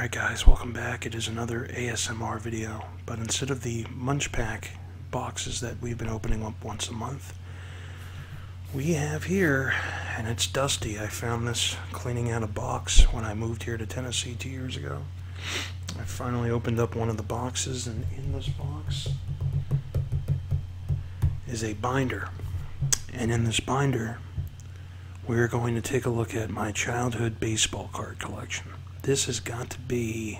Alright guys, welcome back. It is another ASMR video, but instead of the Munch Pack boxes that we've been opening up once a month, we have here, and it's dusty. I found this cleaning out a box when I moved here to Tennessee 2 years ago. I finally opened up one of the boxes, and in this box is a binder. And in this binder, we're going to take a look at my childhood baseball card collection. This has got to be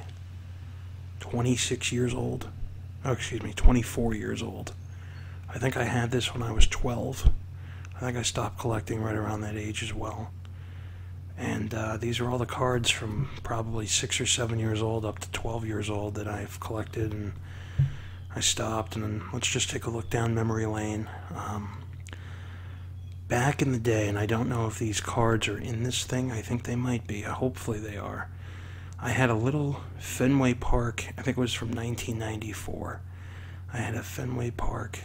26 years old. Oh, excuse me, 24 years old. I think I had this when I was 12. I think I stopped collecting right around that age as well. And these are all the cards from probably 6 or 7 years old up to 12 years old that I've collected, and I stopped. And then let's just take a look down memory lane. Back in the day, and I don't know if these cards are in this thing, I think they might be. Hopefully they are. I had a little Fenway Park, I think it was from 1994. I had a Fenway Park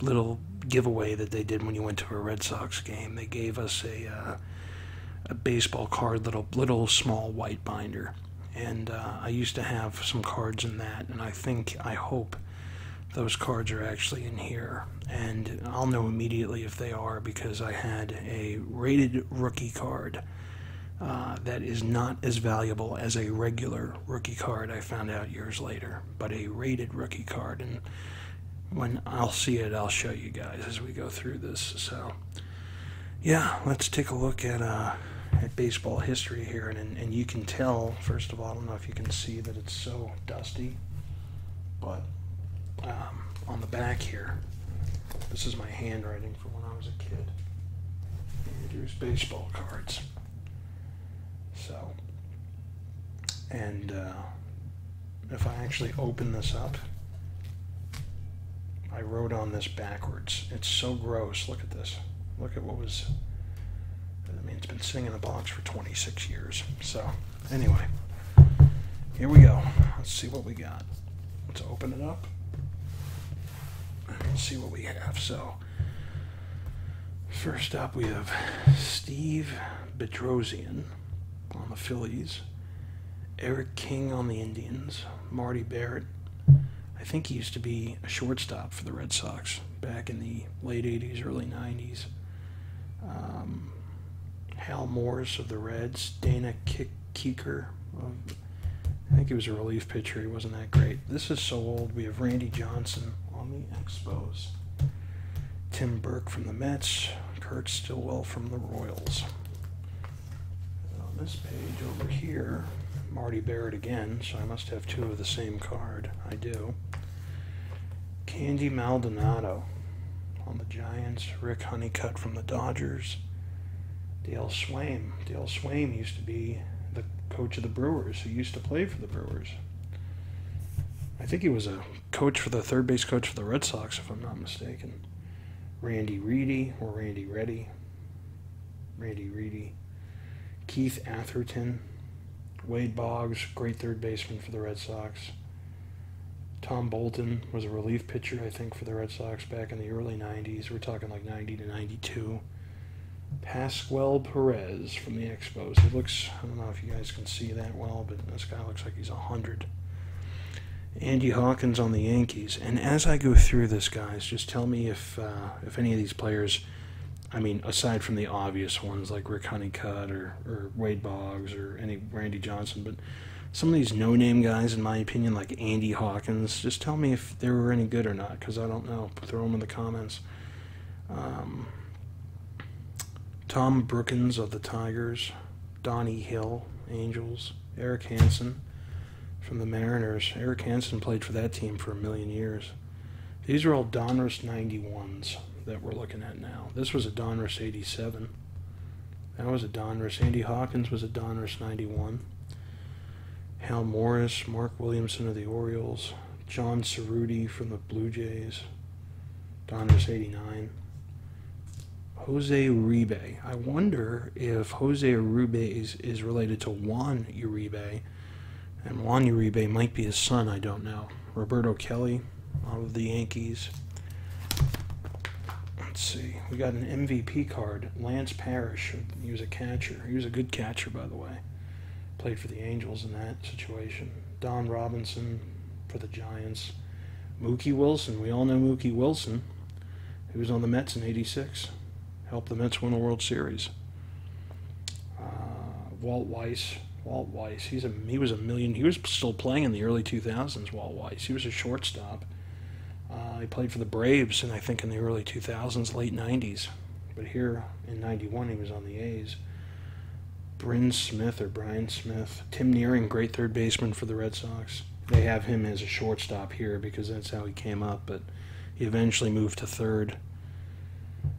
little giveaway that they did when you went to a Red Sox game. They gave us a baseball card, little small white binder. And I used to have some cards in that, and I hope those cards are actually in here. And I'll know immediately if they are, because I had a rated rookie card that is not as valuable as a regular rookie card, I found out years later, but a rated rookie card. And when I'll see it, I'll show you guys as we go through this. So yeah, let's take a look at baseball history here. And you can tell, first of all, I don't know if you can see that it's so dusty, but on the back here, this is my handwriting from when I was a kid. Here's baseball cards. So, and if I actually open this up, I wrote on this backwards. It's so gross. Look at this. Look at what was, I mean, it's been sitting in a box for 26 years. So, anyway, here we go. Let's see what we got. Let's open it up and see what we have. So, first up we have Steve Bedrosian on the Phillies, Eric King on the Indians, Marty Barrett. I think he used to be a shortstop for the Red Sox back in the late 80s, early 90s. Hal Morris of the Reds, Dana Kieker. I think he was a relief pitcher. He wasn't that great. This is so old. We have Randy Johnson on the Expos, Tim Burke from the Mets, Kurt Stillwell from the Royals. This page over here, Marty Barrett again, so I must have two of the same card. I do. Candy Maldonado on the Giants, Rick Honeycutt from the Dodgers, Dale Swain. Dale Swain used to be the coach of the Brewers. He used to play for the Brewers. I think he was a coach for the third base coach for the Red Sox, if I'm not mistaken. Randy Reedy, or Randy Reedy. Randy Reedy. Keith Atherton, Wade Boggs, great third baseman for the Red Sox. Tom Bolton was a relief pitcher, I think, for the Red Sox back in the early 90s. We're talking like 90 to 92. Pascual Perez from the Expos. He looks, I don't know if you guys can see that well, but this guy looks like he's 100. Andy Hawkins on the Yankees. And as I go through this, guys, just tell me if any of these players, I mean, aside from the obvious ones like Rick Honeycutt or Wade Boggs or any Randy Johnson, but some of these no-name guys, in my opinion, like Andy Hawkins, just tell me if they were any good or not, because I don't know. Throw them in the comments. Tom Brookins of the Tigers, Donnie Hill, Angels, Eric Hansen from the Mariners. Eric Hansen played for that team for 1,000,000 years. These are all Donruss 91s that we're looking at now. This was a Donruss 87. That was a Donruss. Andy Hawkins was a Donruss 91. Hal Morris, Mark Williamson of the Orioles, John Cerruti from the Blue Jays, Donruss 89. Jose Uribe. I wonder if Jose Uribe is related to Juan Uribe, and Juan Uribe might be his son, I don't know. Roberto Kelly of the Yankees. Let's see. We got an MVP card. Lance Parish. He was a catcher. He was a good catcher, by the way. Played for the Angels in that situation. Don Robinson for the Giants. Mookie Wilson. We all know Mookie Wilson. He was on the Mets in '86. Helped the Mets win the World Series. Walt Weiss. Walt Weiss. He was he was still playing in the early 2000s. Walt Weiss. He was a shortstop. He played for the Braves, and I think in the early 2000s, late 90s. But here in '91, he was on the A's. Brian Smith. Tim Nearing, great third baseman for the Red Sox. They have him as a shortstop here because that's how he came up, but he eventually moved to third.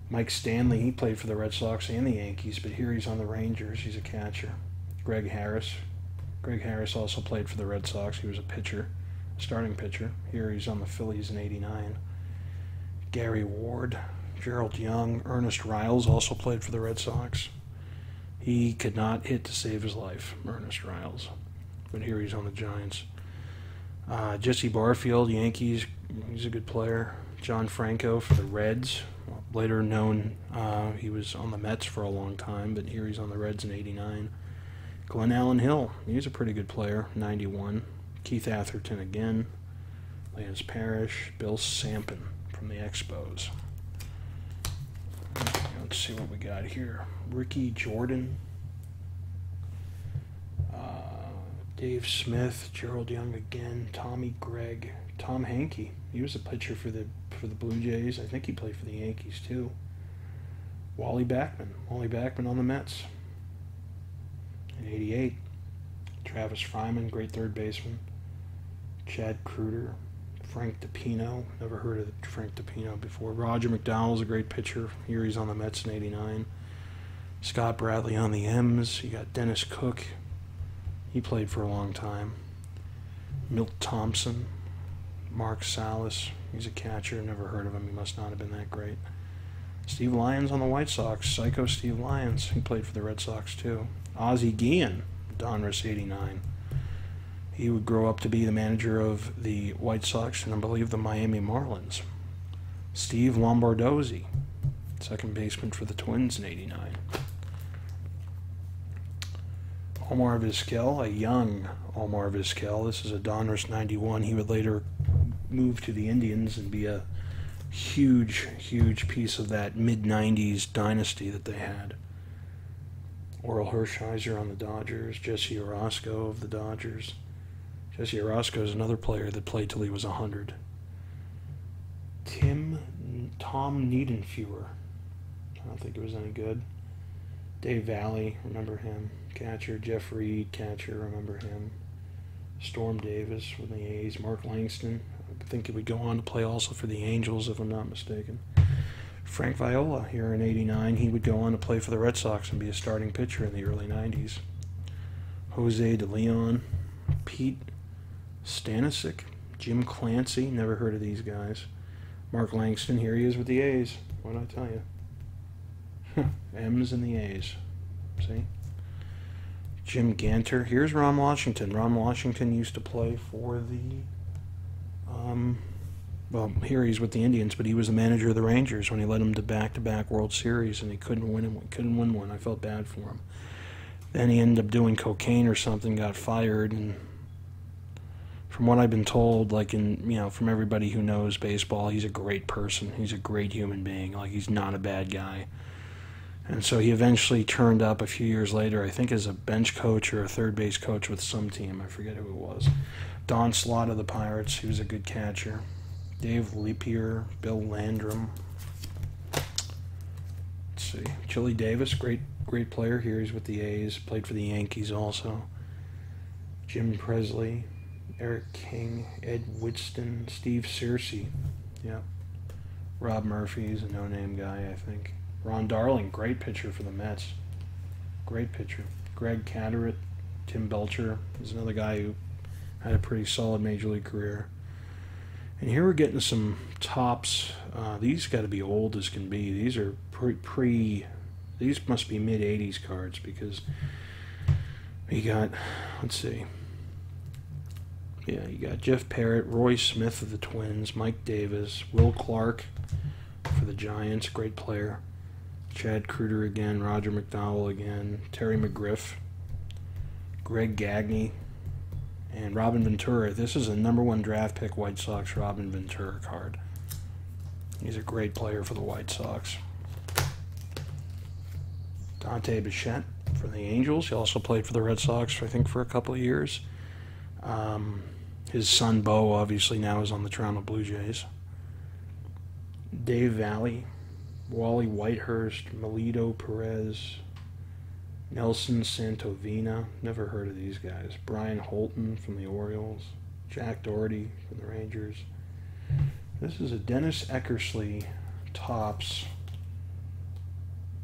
Mike Stanley, he played for the Red Sox and the Yankees, but here he's on the Rangers. He's a catcher. Greg Harris. Greg Harris also played for the Red Sox. He was a pitcher, starting pitcher. Here he's on the Phillies in '89. Gary Ward, Gerald Young, Ernest Riles also played for the Red Sox. He could not hit to save his life, Ernest Riles. But here he's on the Giants. Jesse Barfield, Yankees, he's a good player. John Franco for the Reds, later known, he was on the Mets for a long time, but here he's on the Reds in '89. Glenn Allen Hill, he's a pretty good player, '91. Keith Atherton again. Lance Parish, Bill Sampson from the Expos. Let's see what we got here. Ricky Jordan, Dave Smith, Gerald Young again, Tommy Gregg, Tom Hankey. He was a pitcher for the Blue Jays. I think he played for the Yankees too. Wally Backman on the Mets in '88. Travis Fryman, great third baseman. Chad Kruger, Frank DiPino, never heard of Frank DiPino before. Roger McDowell's a great pitcher. Here he's on the Mets in '89. Scott Bradley on the M's. You got Dennis Cook. He played for a long time. Milt Thompson, Mark Salas. He's a catcher. Never heard of him. He must not have been that great. Steve Lyons on the White Sox. Psycho Steve Lyons. He played for the Red Sox too. Ozzie Guillen, Donruss '89. He would grow up to be the manager of the White Sox and I believe the Miami Marlins. Steve Lombardozzi, second baseman for the Twins in '89. Omar Vizquel, a young Omar Vizquel. This is a Donruss '91. He would later move to the Indians and be a huge piece of that mid-'90s dynasty that they had. Orel Hershiser on the Dodgers. Jesse Orosco of the Dodgers. Jesse Orosco is another player that played till he was 100. Tom Niedenfuer. I don't think it was any good. Dave Valley, remember him. Catcher. Jeff Reed, catcher, remember him. Storm Davis with the A's. Mark Langston, I think he would go on to play also for the Angels, if I'm not mistaken. Frank Viola here in '89. He would go on to play for the Red Sox and be a starting pitcher in the early '90s. Jose De Leon, Pete Stanisic, Jim Clancy, never heard of these guys. Mark Langston, here he is with the A's. What did I tell you? M's and the A's. See? Jim Ganter. Here's Ron Washington. Ron Washington used to play for the... well, here he's with the Indians, but he was the manager of the Rangers when he led them to back-to-back World Series, and he couldn't win one. I felt bad for him. Then he ended up doing cocaine or something, got fired, and from what I've been told, like from everybody who knows baseball, he's a great person. He's a great human being. Like, he's not a bad guy. And so he eventually turned up a few years later, I think as a bench coach or a third base coach with some team. I forget who it was. Don Slott of the Pirates. He was a good catcher. Dave Lepier, Bill Landrum. Let's see. Chili Davis, great player. Here he's with the A's. Played for the Yankees also. Jim Presley, Eric King, Ed Whitston, Steve Searcy. Yeah. Rob Murphy is a no-name guy, I think. Ron Darling, great pitcher for the Mets. Great pitcher. Greg Catterett, Tim Belcher is another guy who had a pretty solid major league career. And here we're getting some tops. These got to be old as can be. These are these must be mid-'80s cards because we got, let's see. Yeah, you got Jeff Parrott, Roy Smith of the Twins, Mike Davis, Will Clark for the Giants, great player. Chad Kruger again, Roger McDowell again, Terry McGriff, Greg Gagne, and Robin Ventura. This is a #1 draft pick White Sox Robin Ventura card. He's a great player for the White Sox. Dante Bichette for the Angels. He also played for the Red Sox, I think, for a couple of years. His son, Bo, obviously now is on the Toronto Blue Jays. Dave Valley, Wally Whitehurst, Melito Perez, Nelson Santovina, never heard of these guys. Brian Holton from the Orioles, Jack Doherty from the Rangers. This is a Dennis Eckersley Topps.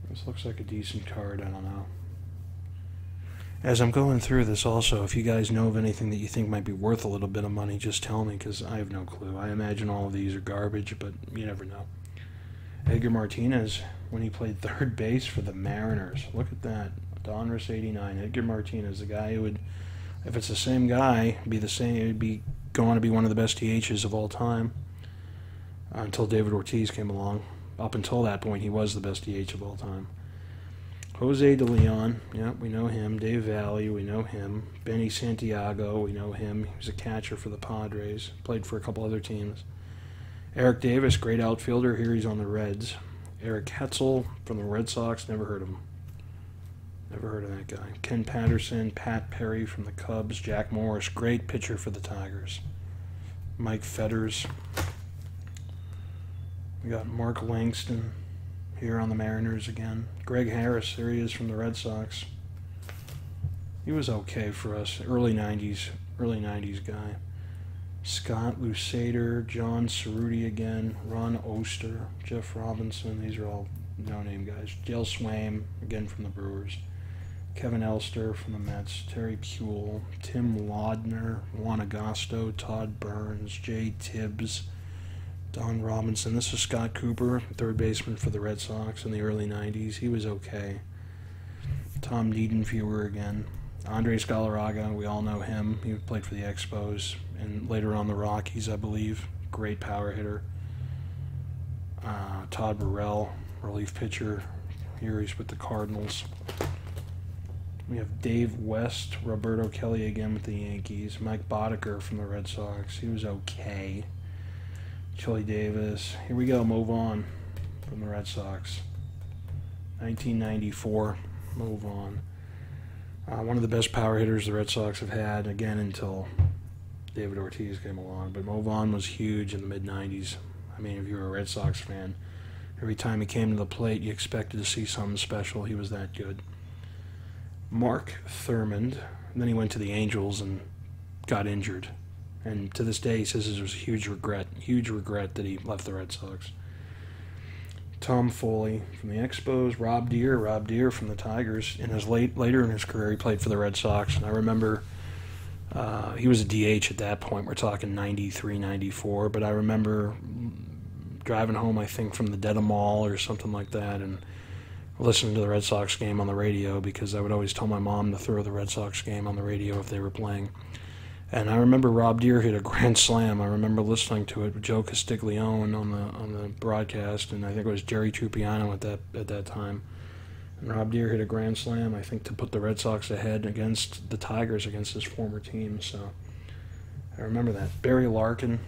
This looks like a decent card, I don't know. As I'm going through this also, if you guys know of anything that you think might be worth a little bit of money, just tell me, because I have no clue. I imagine all of these are garbage, but you never know. Edgar Martinez, when he played third base for the Mariners. Look at that. Donruss 89. Edgar Martinez, the guy who would, if it's the same guy, be the same. It would be going to be one of the best DHs of all time. Until David Ortiz came along. Up until that point, he was the best DH of all time. Jose De Leon, yeah, we know him. Dave Valley, we know him. Benny Santiago, we know him. He was a catcher for the Padres. Played for a couple other teams. Eric Davis, great outfielder. Here he's on the Reds. Eric Hetzel from the Red Sox, never heard of him. Never heard of that guy. Ken Patterson, Pat Perry from the Cubs. Jack Morris, great pitcher for the Tigers. Mike Fetters. We got Mark Langston here on the Mariners again. Greg Harris, there he is from the Red Sox. He was okay for us. Early 90s guy. Scott Lusader, John Cerruti again, Ron Oster, Jeff Robinson. These are all no-name guys. Dale Swain, again from the Brewers. Kevin Elster from the Mets. Terry Poole, Tim Laudner, Juan Agosto, Todd Burns, Jay Tibbs, Don Robinson. This is Scott Cooper, third baseman for the Red Sox in the early 90s. He was okay. Tom Niedenfuer again. Andres Galarraga, we all know him. He played for the Expos and later on the Rockies, I believe. Great power hitter. Todd Burrell, relief pitcher. Here he's with the Cardinals. We have Dave West, Roberto Kelly again with the Yankees. Mike Boddicker from the Red Sox. He was okay. Chili Davis. Here we go, move on from the Red Sox. 1994, move on. One of the best power hitters the Red Sox have had, again, until David Ortiz came along. But move on was huge in the mid-90s. I mean, if you were a Red Sox fan, every time he came to the plate, you expected to see something special. He was that good. Mark Thurmond. And then he went to the Angels and got injured. And to this day, he says it was a huge regret that he left the Red Sox. Tom Foley from the Expos. Rob Deere from the Tigers. In his later in his career, he played for the Red Sox. And I remember he was a DH at that point. We're talking 93, 94. But I remember driving home, I think, from the Dedham Mall or something like that, and listening to the Red Sox game on the radio, because I would always tell my mom to throw the Red Sox game on the radio if they were playing. And I remember Rob Deere hit a grand slam. I remember listening to it with Joe Castiglione on the broadcast, and I think it was Jerry Trupiano at that time. And Rob Deere hit a grand slam, I think, to put the Red Sox ahead against the Tigers, against his former team. So I remember that. Barry Larkin,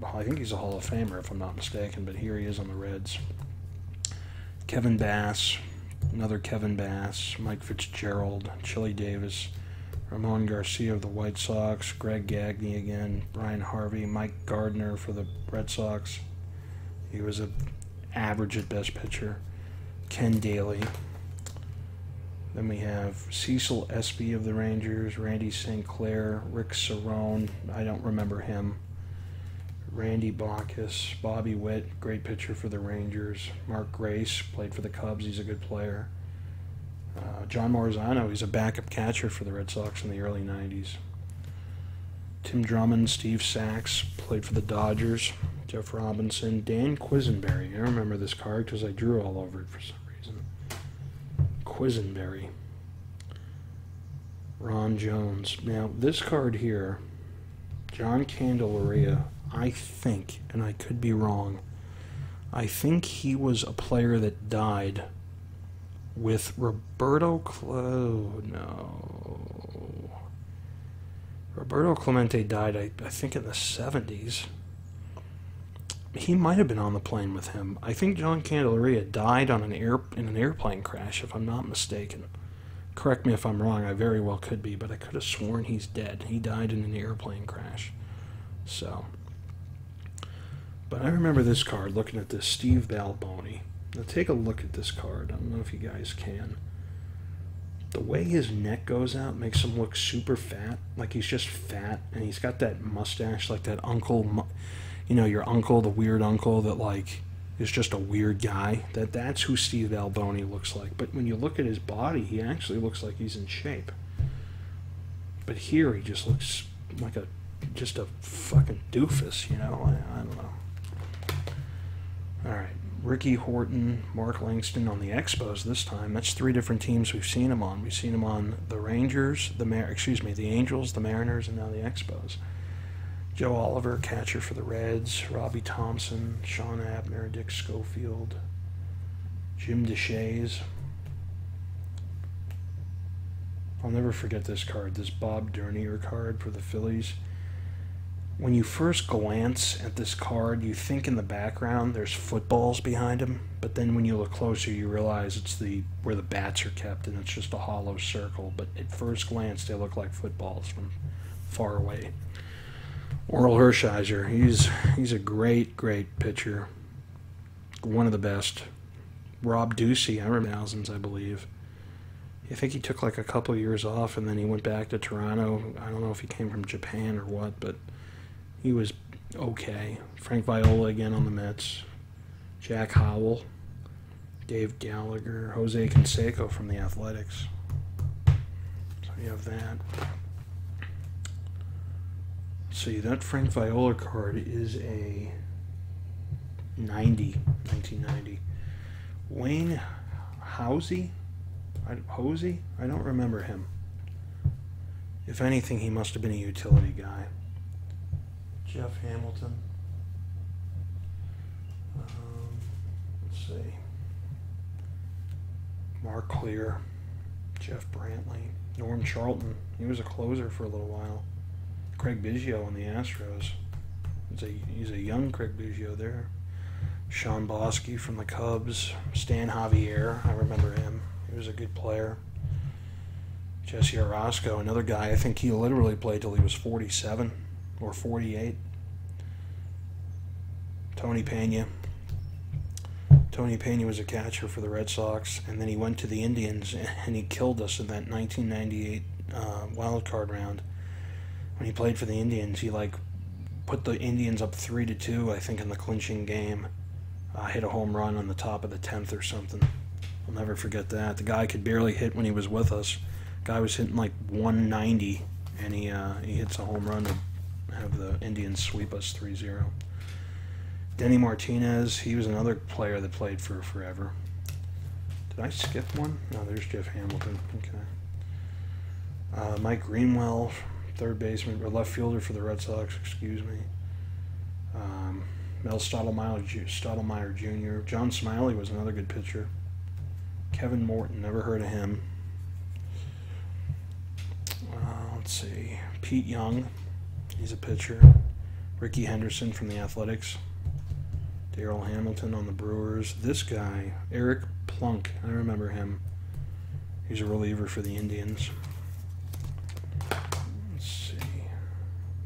I think he's a Hall of Famer if I'm not mistaken, but here he is on the Reds. Kevin Bass, another Kevin Bass, Mike Fitzgerald, Chili Davis, Ramon Garcia of the White Sox, Greg Gagne again, Brian Harvey, Mike Gardner for the Red Sox. He was an average at best pitcher. Ken Daly. Then we have Cecil Espy of the Rangers, Randy St. Clair, Rick Cerrone, I don't remember him. Randy Bacchus, Bobby Witt, great pitcher for the Rangers. Mark Grace, played for the Cubs, he's a good player. John Marzano, he's a backup catcher for the Red Sox in the early 90s. Tim Drummond, Steve Sachs, played for the Dodgers. Jeff Robinson, Dan Quisenberry. I remember this card because I drew all over it for some reason. Quisenberry. Ron Jones. Now, this card here, John Candelaria, I think, and I could be wrong, I think he was a player that died with Roberto no. Roberto Clemente died, I think, in the 70s. He might have been on the plane with him. I think John Candelaria died on in an airplane crash, if I'm not mistaken. Correct me if I'm wrong, I very well could be, but I could have sworn he's dead. He died in an airplane crash. So. But I remember this card, looking at this Steve Balboni. Now take a look at this card. I don't know if you guys can. The way his neck goes out makes him look super fat, like he's just fat, and he's got that mustache like that uncle, you know, your uncle, the weird uncle that like is just a weird guy. That's who Steve Balboni looks like. But when you look at his body, he actually looks like he's in shape. But here he just looks like just a fucking doofus, you know. I don't know. All right. Ricky Horton, Mark Langston on the Expos this time. That's 3 different teams we've seen him on. We've seen him on the Rangers, the Angels, the Mariners, and now the Expos. Joe Oliver, catcher for the Reds. Robbie Thompson, Sean Abner, Dick Schofield, Jim DeShays. I'll never forget this card, this Bob Dernier card for the Phillies. When you first glance at this card, you think in the background there's footballs behind him, but then when you look closer, you realize it's where the bats are kept, and it's just a hollow circle. But at first glance, they look like footballs from far away. Orel Hershiser, he's a great pitcher, one of the best. Rob Ducey, I remember thousands, I believe. I think he took like a couple of years off, and then he went back to Toronto. I don't know if he came from Japan or what, but he was okay. Frank Viola again on the Mets. Jack Howell. Dave Gallagher. Jose Canseco from the Athletics. So you have that. See, that Frank Viola card is a 1990. Wayne Hosey? I don't remember him. If anything, he must have been a utility guy. Jeff Hamilton. Let's see. Mark Clear. Jeff Brantley. Norm Charlton. He was a closer for a little while. Craig Biggio on the Astros. He's a young Craig Biggio there. Shawn Bosky from the Cubs. Stan Javier. I remember him. He was a good player. Jesse Orozco, another guy. I think he literally played till he was 47 or 48. Tony Pena. Tony Pena was a catcher for the Red Sox, and then he went to the Indians, and he killed us in that 1998 wild card round. When he played for the Indians, he put the Indians up 3-2, I think, in the clinching game. Hit a home run on the top of the 10th or something. I'll never forget that. The guy could barely hit when he was with us. Guy was hitting like 190, and he hits a home run to have the Indians sweep us 3-0. Denny Martinez, he was another player that played for forever. Did I skip one? No, there's Jeff Hamilton. Okay. Mike Greenwell, third baseman, or left fielder for the Red Sox, excuse me. Mel Stoddelmeyer Jr. John Smiley was another good pitcher. Kevin Morton, never heard of him. Let's see. Pete Young, he's a pitcher. Ricky Henderson from the Athletics. Darrell Hamilton on the Brewers. This guy, Eric Plunk, I remember him. He's a reliever for the Indians. Let's see.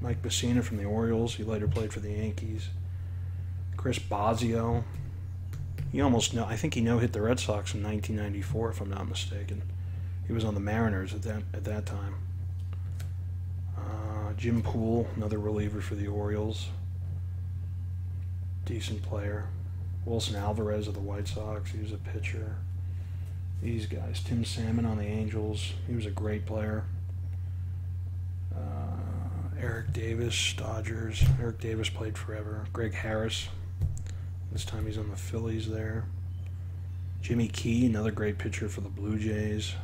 Mike Messina from the Orioles. He later played for the Yankees. Chris Bozzio. I think he no-hit the Red Sox in 1994, if I'm not mistaken. He was on the Mariners at that time. Jim Poole, another reliever for the Orioles. Decent player. Wilson Alvarez of the White Sox, he was a pitcher. These guys. Tim Salmon on the Angels, he was a great player. Eric Davis, Dodgers. Eric Davis played forever. Greg Harris. This time he's on the Phillies there. Jimmy Key, another great pitcher for the Blue Jays.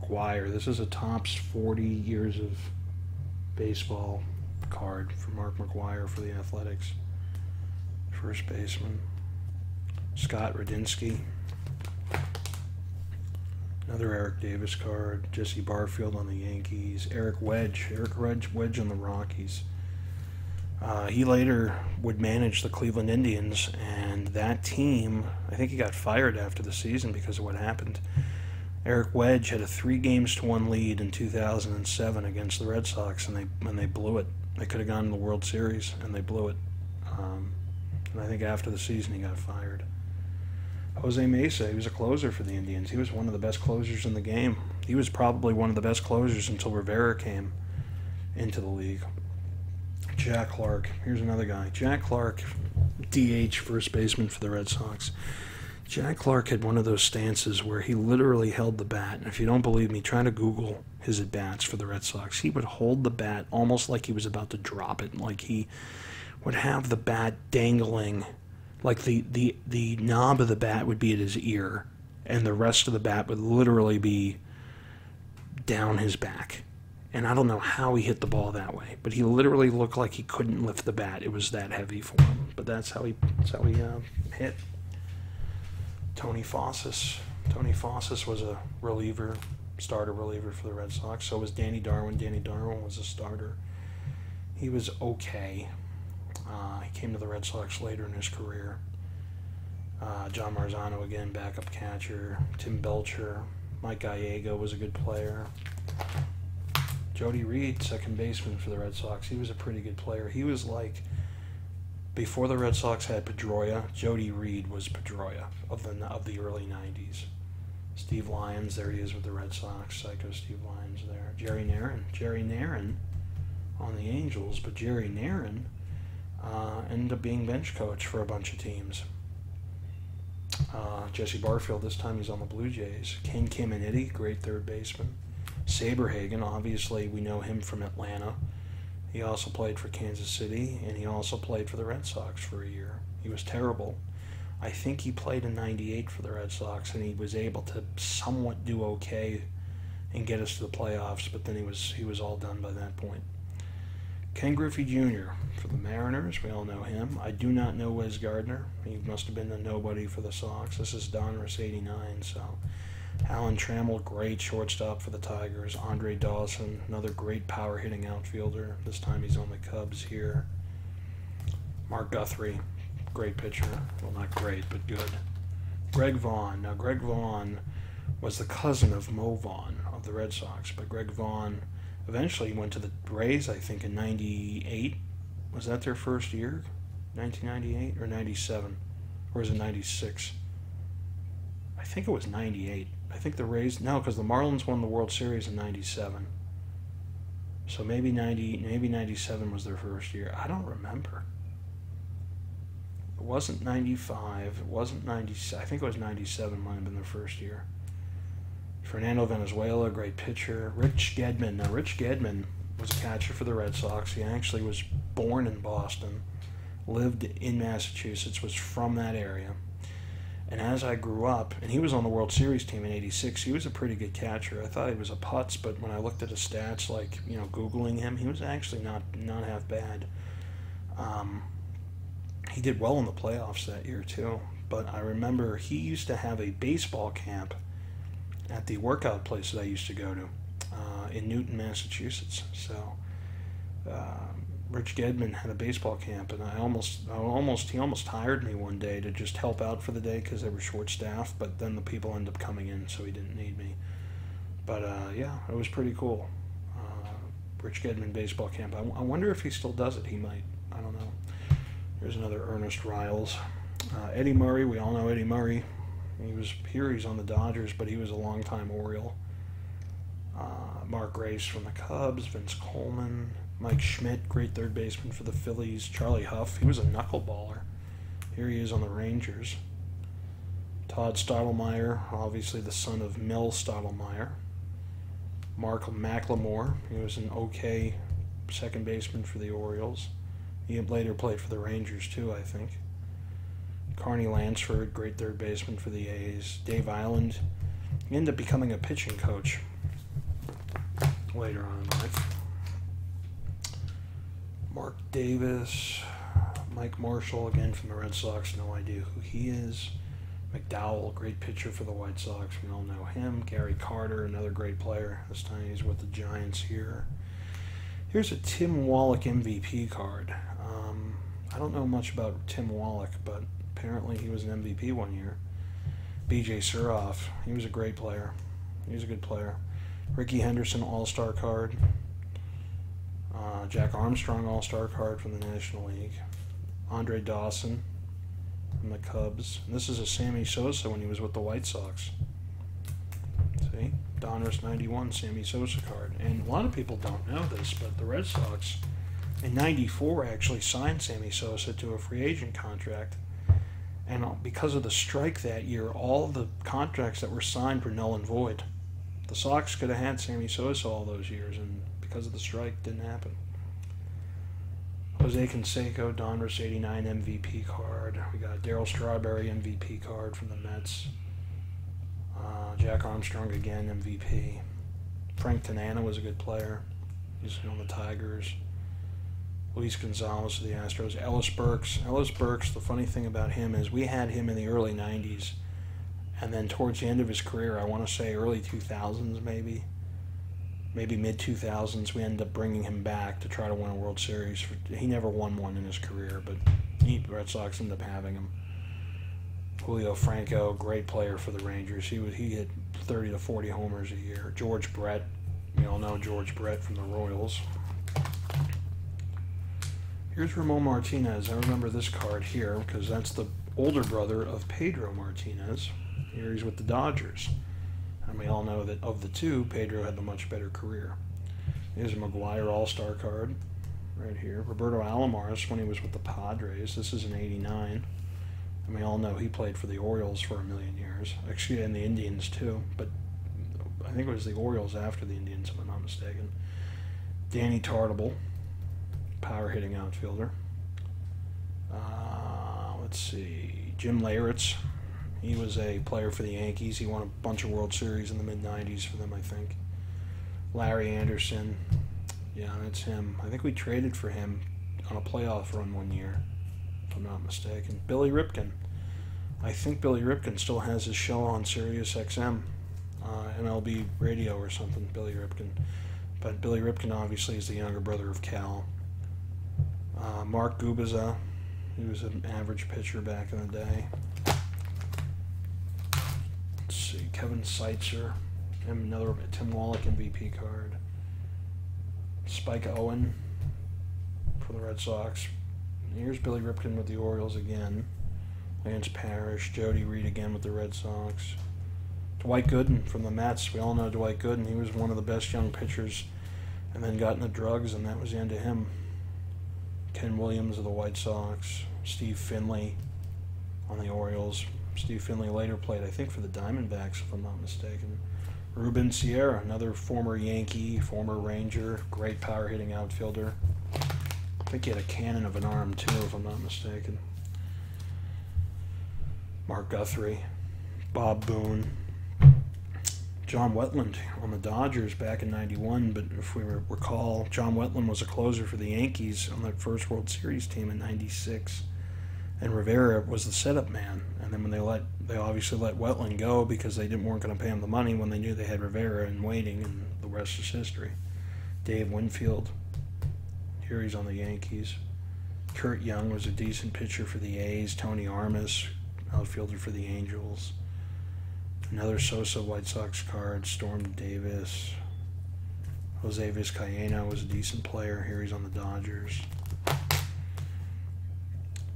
McGuire. This is a Topps 40 years of baseball card for Mark McGuire for the Athletics. First baseman. Scott Radinski. Another Eric Davis card. Jesse Barfield on the Yankees. Eric Wedge on the Rockies. He later would manage the Cleveland Indians, and that team, I think he got fired after the season because of what happened. Eric Wedge had a 3-1 lead in 2007 against the Red Sox, and they blew it. They could have gone to the World Series, and they blew it. And I think after the season he got fired. Jose Mesa, he was a closer for the Indians. He was one of the best closers in the game. He was probably one of the best closers until Rivera came into the league. Jack Clark, here's another guy. Jack Clark, DH, first baseman for the Red Sox. Jack Clark had one of those stances where he literally held the bat. And if you don't believe me, try to Google his at-bats for the Red Sox. He would hold the bat almost like he was about to drop it. Like he would have the bat dangling, like the knob of the bat would be at his ear, and the rest of the bat would literally be down his back. And I don't know how he hit the ball that way, but he literally looked like he couldn't lift the bat. It was that heavy for him. But that's how he hit. Tony Fossis. Tony Fossis was a reliever, starter reliever for the Red Sox. So was Danny Darwin. Danny Darwin was a starter. He was okay. He came to the Red Sox later in his career. John Marzano, again, backup catcher. Tim Belcher. Mike Gallego was a good player. Jody Reed, second baseman for the Red Sox. He was a pretty good player. He was like, before the Red Sox had Pedroia, Jody Reed was Pedroia of the early 90s. Steve Lyons, there he is with the Red Sox. Psycho Steve Lyons there. Jerry Narron on the Angels, but Jerry Narron ended up being bench coach for a bunch of teams. Jesse Barfield, this time he's on the Blue Jays. Ken Caminiti, great third baseman. Saberhagen, obviously we know him from Atlanta. He also played for Kansas City, and he also played for the Red Sox for a year. He was terrible. I think he played in '98 for the Red Sox, and he was able to somewhat do okay and get us to the playoffs, but then he was all done by that point. Ken Griffey Jr. for the Mariners, we all know him. I do not know Wes Gardner. He must have been a nobody for the Sox. This is Donruss 89, so... Alan Trammell, great shortstop for the Tigers. Andre Dawson, another great power-hitting outfielder. This time he's on the Cubs here. Mark Guthrie, great pitcher. Well, not great, but good. Greg Vaughn. Now, Greg Vaughn was the cousin of Mo Vaughn of the Red Sox, but Greg Vaughn eventually went to the Rays, I think, in '98. Was that their first year? 1998 or 97? Or was it 96? I think it was 98. I think the Rays... No, because the Marlins won the World Series in 97. So maybe 97 was their first year. I don't remember. It wasn't 95. It wasn't 97. I think it was 97 might have been their first year. Fernando Venezuela, great pitcher. Rich Gedman. Now, Rich Gedman was a catcher for the Red Sox. He actually was born in Boston, lived in Massachusetts, was from that area. And as I grew up, and he was on the World Series team in '86, he was a pretty good catcher. I thought he was a putz, but when I looked at his stats, like, you know, Googling him, he was actually not half bad. He did well in the playoffs that year, too. But I remember he used to have a baseball camp at the workout place that I used to go to in Newton, Massachusetts. So Rich Gedman had a baseball camp, and he almost hired me one day to just help out for the day because they were short-staffed, but then the people ended up coming in, so he didn't need me. But yeah, it was pretty cool. Rich Gedman baseball camp. I wonder if he still does it. He might. I don't know. Here's another Ernest Riles. Eddie Murray. We all know Eddie Murray. He's on the Dodgers, but he was a longtime Oriole. Mark Grace from the Cubs. Vince Coleman. Mike Schmidt, great third baseman for the Phillies. Charlie Huff, he was a knuckleballer. Here he is on the Rangers. Todd Stoddelmeyer, obviously the son of Mel Stoddelmeyer. Mark McLemore, he was an okay second baseman for the Orioles. He later played for the Rangers too, I think. Carney Lansford, great third baseman for the A's. Dave Island, he ended up becoming a pitching coach later on in life. Mark Davis, Mike Marshall, again from the Red Sox, no idea who he is. McDowell, great pitcher for the White Sox. We all know him. Gary Carter, another great player. This time he's with the Giants here. Here's a Tim Wallach MVP card. I don't know much about Tim Wallach, but apparently he was an MVP one year. B.J. Suroff, he was a great player. He was a good player. Ricky Henderson, All-Star card. Jack Armstrong, All-Star card from the National League. Andre Dawson from the Cubs. And this is a Sammy Sosa when he was with the White Sox. See? Donruss 91 Sammy Sosa card. And a lot of people don't know this, but the Red Sox in '94 actually signed Sammy Sosa to a free agent contract. And because of the strike that year, all the contracts that were signed were null and void. The Sox could have had Sammy Sosa all those years, and because of the strike, it didn't happen. Jose Canseco, Donruss 89 MVP card. We got Darryl Strawberry MVP card from the Mets. Jack Armstrong again MVP. Frank Tanana was a good player. He's on the Tigers. Luis Gonzalez of the Astros. Ellis Burks. Ellis Burks, the funny thing about him is we had him in the early 90s. And then towards the end of his career, I want to say early 2000s maybe mid-2000s, we ended up bringing him back to try to win a World Series. He never won one in his career, but the Red Sox ended up having him. Julio Franco, great player for the Rangers. He hit 30 to 40 homers a year. George Brett, we all know George Brett from the Royals. Here's Ramon Martinez. I remember this card here because that's the older brother of Pedro Martinez. Here he's with the Dodgers. And we all know that of the two, Pedro had the much better career. Here's a McGuire All-Star card right here. Roberto Alamoros when he was with the Padres. This is an '89. And we all know he played for the Orioles for a million years. Actually, and the Indians too. But I think it was the Orioles after the Indians, if I'm not mistaken. Danny Tartable, power hitting outfielder. Let's see. Jim Leyritz. He was a player for the Yankees. He won a bunch of World Series in the mid-'90s for them, I think. Larry Anderson. Yeah, that's him. I think we traded for him on a playoff run one year, if I'm not mistaken. Billy Ripken. I think Billy Ripken still has his show on Sirius XM, MLB radio or something, Billy Ripken. But Billy Ripken obviously is the younger brother of Cal. Mark Gubiza. He was an average pitcher back in the day. Kevin Seitzer, and another Tim Wallach MVP card. Spike Owen for the Red Sox. And here's Billy Ripken with the Orioles again. Lance Parish, Jody Reed again with the Red Sox. Dwight Gooden from the Mets. We all know Dwight Gooden. He was one of the best young pitchers and then got into drugs, and that was the end of him. Ken Williams of the White Sox. Steve Finley on the Orioles. Steve Finley later played, I think, for the Diamondbacks, if I'm not mistaken. Ruben Sierra, another former Yankee, former Ranger, great power-hitting outfielder. I think he had a cannon of an arm, too, if I'm not mistaken. Mark Guthrie, Bob Boone, John Wetland on the Dodgers back in '91, but if we recall, John Wetland was a closer for the Yankees on that first World Series team in '96. And Rivera was the setup man. And then when they obviously let Wetland go because they weren't going to pay him the money when they knew they had Rivera in waiting, and the rest is history. Dave Winfield, here he's on the Yankees. Kurt Young was a decent pitcher for the A's. Tony Armas, outfielder for the Angels. Another Sosa White Sox card. Storm Davis. Jose Vizcaino was a decent player. Here he's on the Dodgers.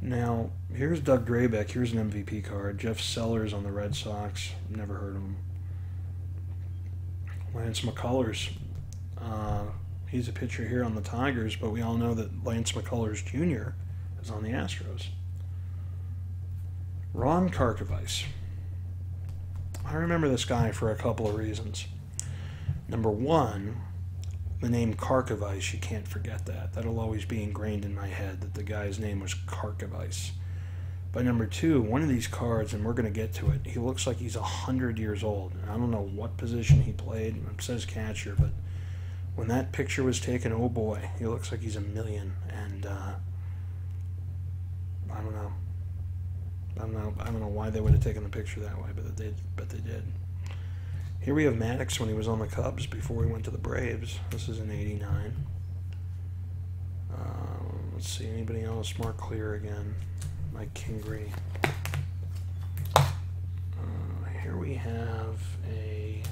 Now, here's Doug Drabek. Here's an MVP card. Jeff Sellers on the Red Sox. Never heard of him. Lance McCullers. He's a pitcher here on the Tigers, but we all know that Lance McCullers Jr. is on the Astros. Ron Karkovice. I remember this guy for a couple of reasons. Number one, the name Karkovice, you can't forget that. That'll always be ingrained in my head that the guy's name was Karkovice. But number two, one of these cards, and we're going to get to it, he looks like he's 100 years old. And I don't know what position he played. It says catcher, but when that picture was taken, oh boy, he looks like he's a million. And I don't know. I don't know why they would have taken the picture that way, but they did. Here we have Maddox when he was on the Cubs before he went to the Braves. This is in '89. Let's see, anybody else? Mark Clear again. Mike Kingery. Here we have a...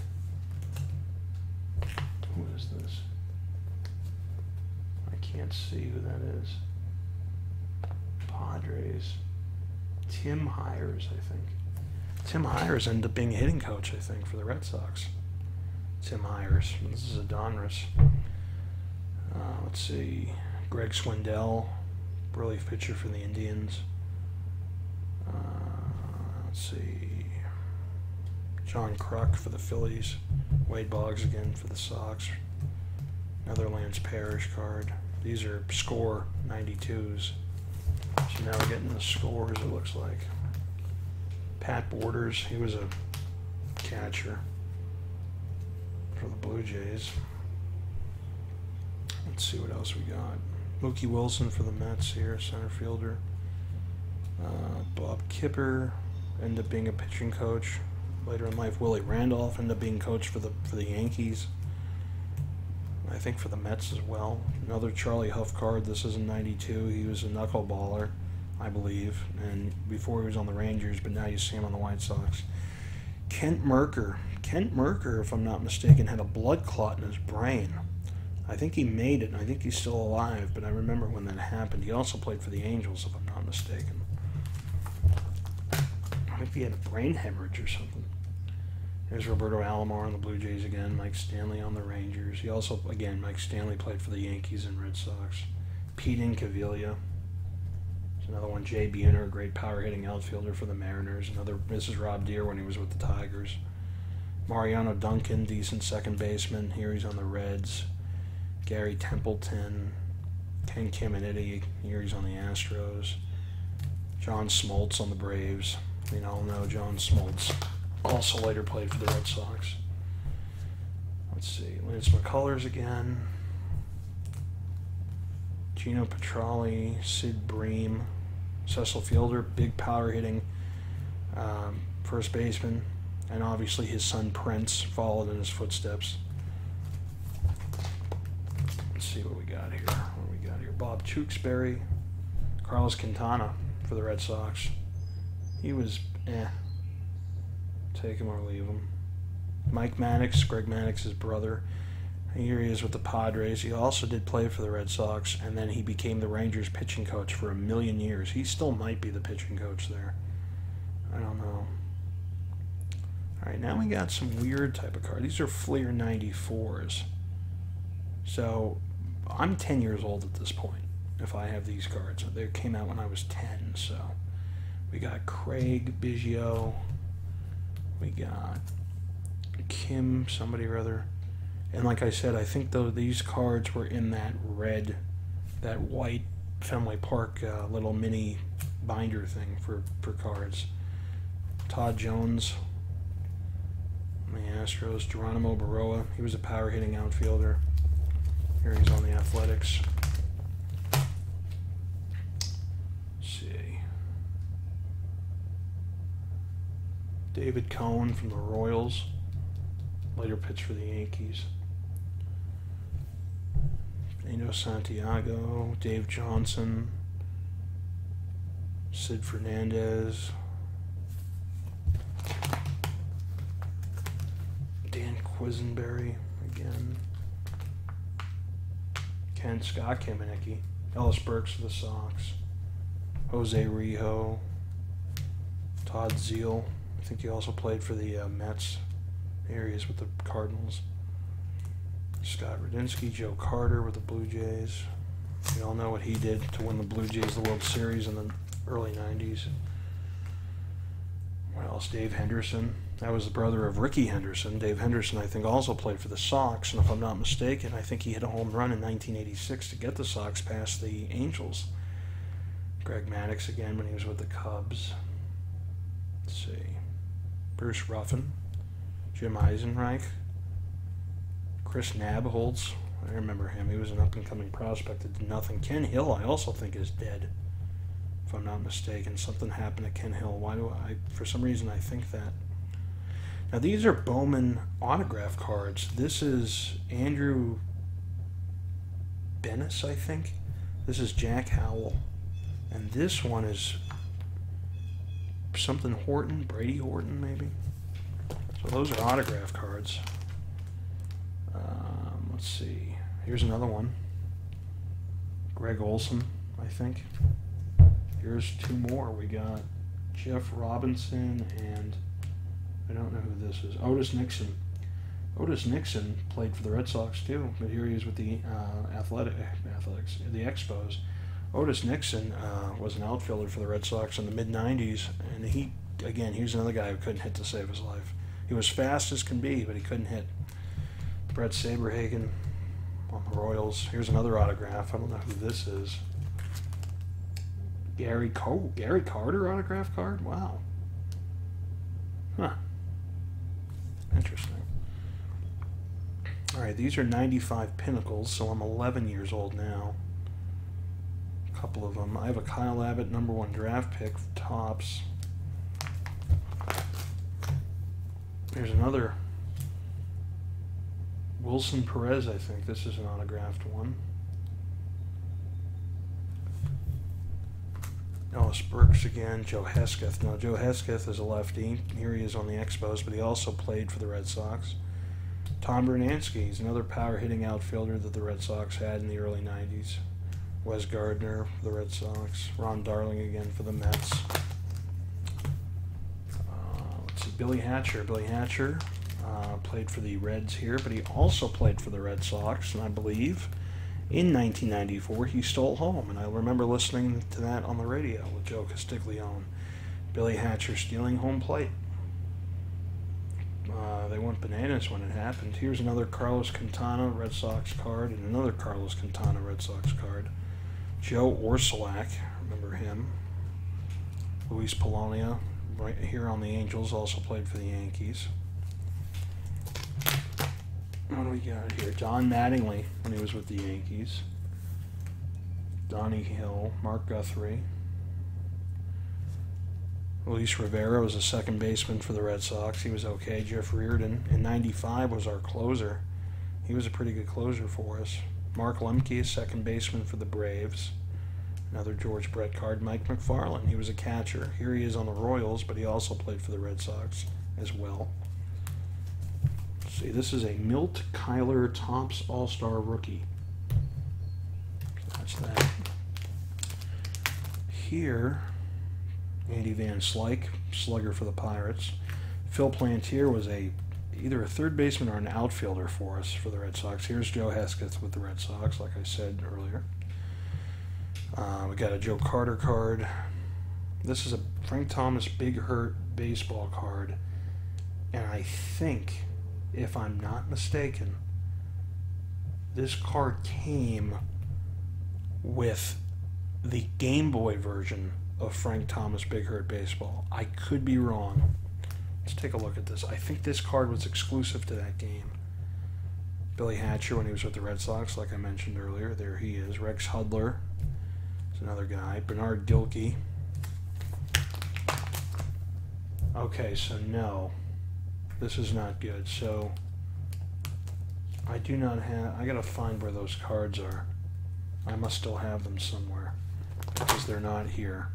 Who is this? I can't see who that is. Padres. Tim Hires, I think. Tim Hires ended up being a hitting coach, I think, for the Red Sox. Tim Hires. This is a Donruss. Let's see. Greg Swindell, relief pitcher for the Indians. Let's see. John Kruk for the Phillies. Wade Boggs again for the Sox. Netherlands Parish card. These are score 92s. So now we're getting the scores, it looks like. Pat Borders, he was a catcher for the Blue Jays. Let's see what else we got. Mookie Wilson for the Mets here, center fielder. Bob Kipper ended up being a pitching coach later in life. Willie Randolph ended up being coach for the Yankees. I think for the Mets as well. Another Charlie Huff card. This is in '92. He was a knuckleballer, I believe, and before he was on the Rangers, but now you see him on the White Sox. Kent Merker. Kent Merker, if I'm not mistaken, had a blood clot in his brain. I think he made it, and I think he's still alive, but I remember when that happened. He also played for the Angels, if I'm not mistaken. I think he had a brain hemorrhage or something. There's Roberto Alamoros on the Blue Jays again. Mike Stanley on the Rangers. He also, again, Mike Stanley played for the Yankees and Red Sox. Pete Incaviglia. There's another one. Jay Buhner, great power-hitting outfielder for the Mariners. This is Rob Deere when he was with the Tigers. Mariano Duncan, decent second baseman. Here he's on the Reds. Gary Templeton. Ken Caminiti. Here he's on the Astros. John Smoltz on the Braves. We all know John Smoltz. Also later played for the Red Sox. Let's see. Lance McCullers again. Gino Petralli. Sid Bream. Cecil Fielder, big power hitting first baseman. And obviously his son Prince followed in his footsteps. Let's see what we got here. Bob Tewksbury. Carlos Quintana for the Red Sox. He was take him or leave him. Mike Mannix, Greg Mannix's brother. Here he is with the Padres. He also did play for the Red Sox, and then he became the Rangers pitching coach for a million years. He still might be the pitching coach there. I don't know. All right, now we got some weird type of cards. These are Fleer 94s. So I'm 10 years old at this point if I have these cards. They came out when I was 10, so we got Craig Biggio. We got Kim, somebody or other. And like I said, I think these cards were in that white Fenway Park little mini binder thing for cards. Todd Jones, the Astros. Geronimo Baroa, he was a power hitting outfielder. Here he's on the Athletics. Let's see. David Cohn from the Royals. Later pitched for the Yankees. Nino Santiago, Dave Johnson, Sid Fernandez, Dan Quisenberry again, Ken Scott Kamenicki, Ellis Burks for the Sox, Jose Rijo, Todd Zeal. I think he also played for the Mets. Here he is with the Cardinals. Scott Radinski, Joe Carter with the Blue Jays. We all know what he did to win the Blue Jays the World Series in the early 90s. What else? Dave Henderson. That was the brother of Ricky Henderson. Dave Henderson, I think, also played for the Sox. And if I'm not mistaken, I think he hit a home run in 1986 to get the Sox past the Angels. Greg Maddux again when he was with the Cubs. Let's see. Bruce Ruffin. Jim Eisenreich. Chris Nabholz, I remember him. He was an up-and-coming prospect that did nothing. Ken Hill, I also think, is dead. if I'm not mistaken. Something happened at Ken Hill. Why do I, for some reason, I think that. Now, these are Bowman autograph cards. This is Andrew Bennis, I think. This is Jack Howell. And this one is something Horton, Brady Horton, maybe. So those are autograph cards. Let's see. Here's another one. Greg Olson, I think. Here's two more. We got Jeff Robinson and I don't know who this is. Otis Nixon. Otis Nixon played for the Red Sox too, but here he is with the Athletics, the Expos. Otis Nixon was an outfielder for the Red Sox in the mid-'90s, and he was another guy who couldn't hit to save his life. He was fast as can be, but he couldn't hit. Brett Saberhagen on the Royals. Here's another autograph. I don't know who this is. Gary Carter autograph card? Wow. Huh. Interesting. Alright, these are 95 Pinnacles, so I'm 11 years old now. A couple of them. I have a Kyle Abbott #1 draft pick, Topps. There's another Wilson Perez, I think. This is an autographed one. Ellis Burks again. Joe Hesketh. Now, Joe Hesketh is a lefty. Here he is on the Expos, but he also played for the Red Sox. Tom Bernanski. He's another power-hitting outfielder that the Red Sox had in the early 90s. Wes Gardner for the Red Sox. Ron Darling again for the Mets. Let's see. Billy Hatcher. Billy Hatcher played for the Reds here, but he also played for the Red Sox, and I believe in 1994 he stole home, and I remember listening to that on the radio with Joe Castiglione. Billy Hatcher stealing home plate. They went bananas when it happened. Here's another Carlos Quintana Red Sox card and another Carlos Quintana Red Sox card. Joe Orsulak, remember him. Luis Polonia, right here on the Angels, also played for the Yankees. What do we got here? John Mattingly, when he was with the Yankees. Donnie Hill, Mark Guthrie. Luis Rivera was a second baseman for the Red Sox. He was okay. Jeff Reardon in '95 was our closer. He was a pretty good closer for us. Mark Lemke, a second baseman for the Braves. Another George Brett card. Mike McFarland, he was a catcher. Here he is on the Royals, but he also played for the Red Sox as well. Let's see, this is a Milt Kyler Topps All-Star Rookie. That's that. Here, Andy Van Slyke, slugger for the Pirates. Phil Plantier was either a third baseman or an outfielder for us for the Red Sox. Here's Joe Hesketh with the Red Sox, like I said earlier. We got a Joe Carter card. This is a Frank Thomas Big Hurt baseball card. And I think, if I'm not mistaken, this card came with the Game Boy version of Frank Thomas Big Hurt Baseball. I could be wrong. Let's take a look at this. I think this card was exclusive to that game. Billy Hatcher when he was with the Red Sox, like I mentioned earlier. There he is. Rex Hudler is another guy. Bernard Dilkey. Okay, so no. This is not good. So I do not have... I gotta find where those cards are. I must still have them somewhere because they're not here.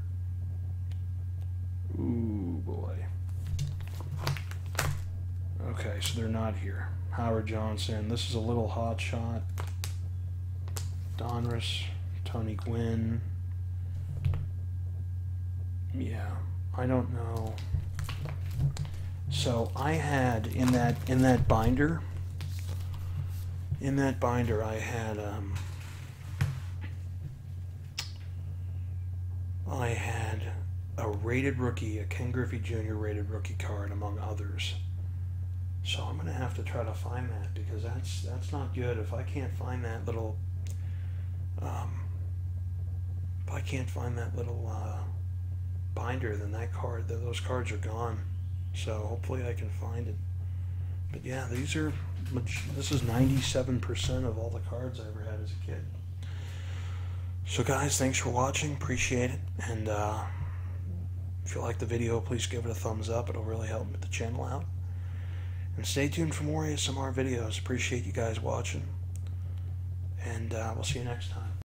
Ooh, boy. Okay, so they're not here. Howard Johnson. This is a little hot shot. Donruss. Tony Gwynn. Yeah, I don't know. So I had in that binder. In that binder, I had a rated rookie, a Ken Griffey Jr. rated rookie card, among others. So I'm gonna have to try to find that because that's not good. If I can't find that little, binder, then those cards are gone. So hopefully I can find it. But yeah, this is 97% of all the cards I ever had as a kid. So guys, thanks for watching. Appreciate it. And if you like the video, please give it a thumbs up. It'll really help the channel out. And stay tuned for more ASMR videos. Appreciate you guys watching. And we'll see you next time.